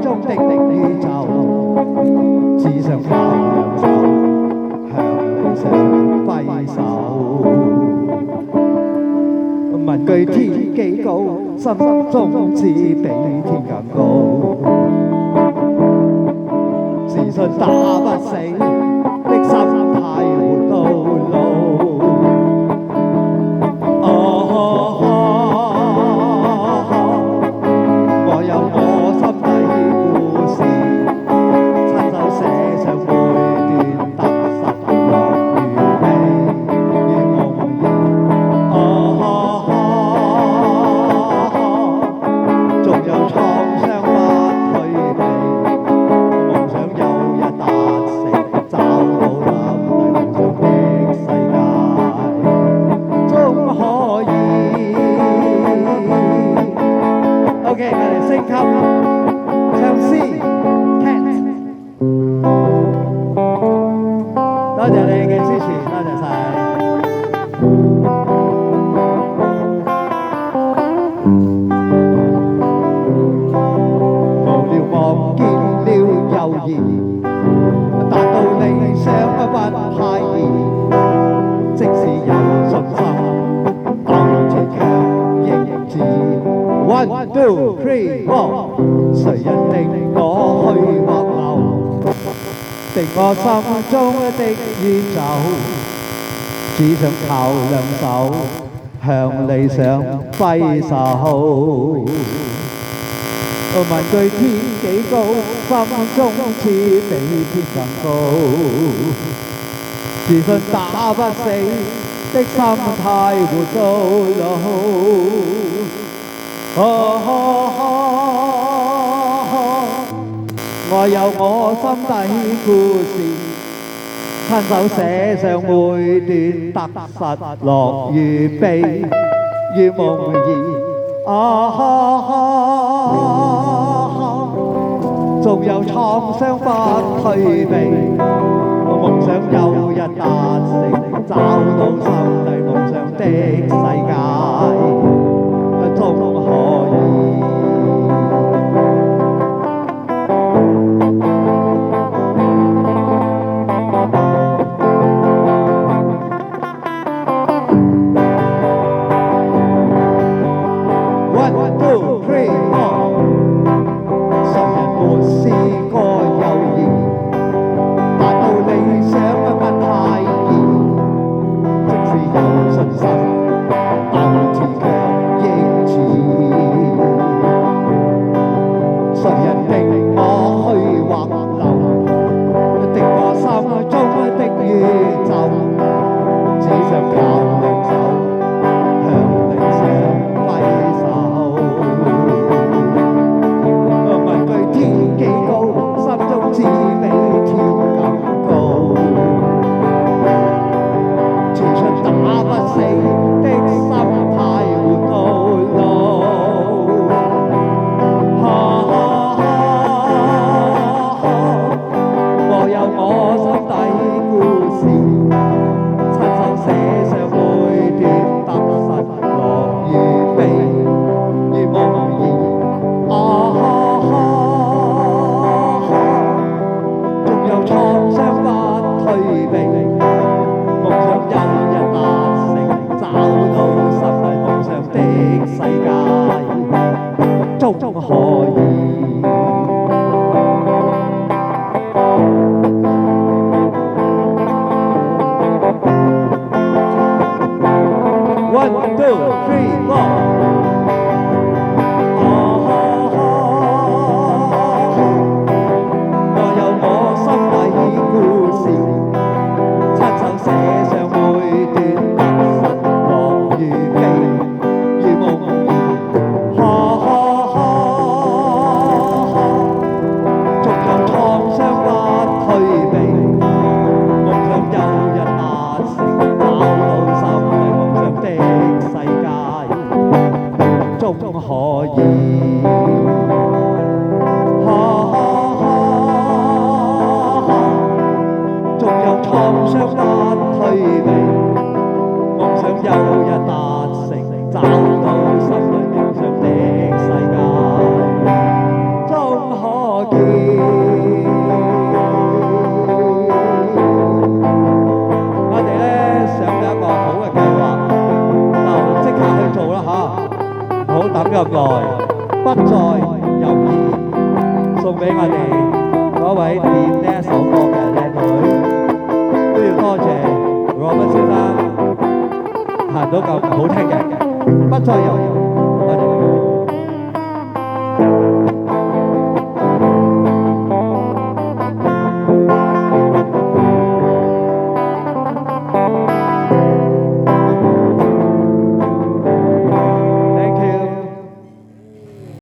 中的宇宙，只想靠兩手向理想揮手。問句天幾高，心中只比天更高。自信打不死的心態活到老。我有我心底故事，親手寫上每段得失樂與悲與夢魘。仲有創傷不退避，夢想有日達成，找到諗夢想的世界，終可以。OK， 我哋升級唱詩 Cat， 多謝你嘅支持，多謝晒。無聊望見了猶豫，達到理想不太易，即使有信心，鬥志強應自然。One, two, three, four， 誰人定我去或留？定我心中的宇宙，只想靠兩手向理想揮手。問句天幾高，心中似比天更高。自信打不死的心態活到老。我有我心底故事，親手寫上每段得失樂與悲與夢魘。仲有創傷不退避，夢想有日達成，找到心底夢想的世界，終可以。One, two, three, four， 誰人沒試過猶豫，達到理想不太易，即使有信心，鬥志強見。我哋咧想咗一個好嘅計劃，就即刻去做啦嚇，唔好等咁耐，不再猶豫。送俾我哋嗰位練呢一首歌嘅靚女，都要多謝羅賓先生彈到咁好聽嘅，不再猶豫。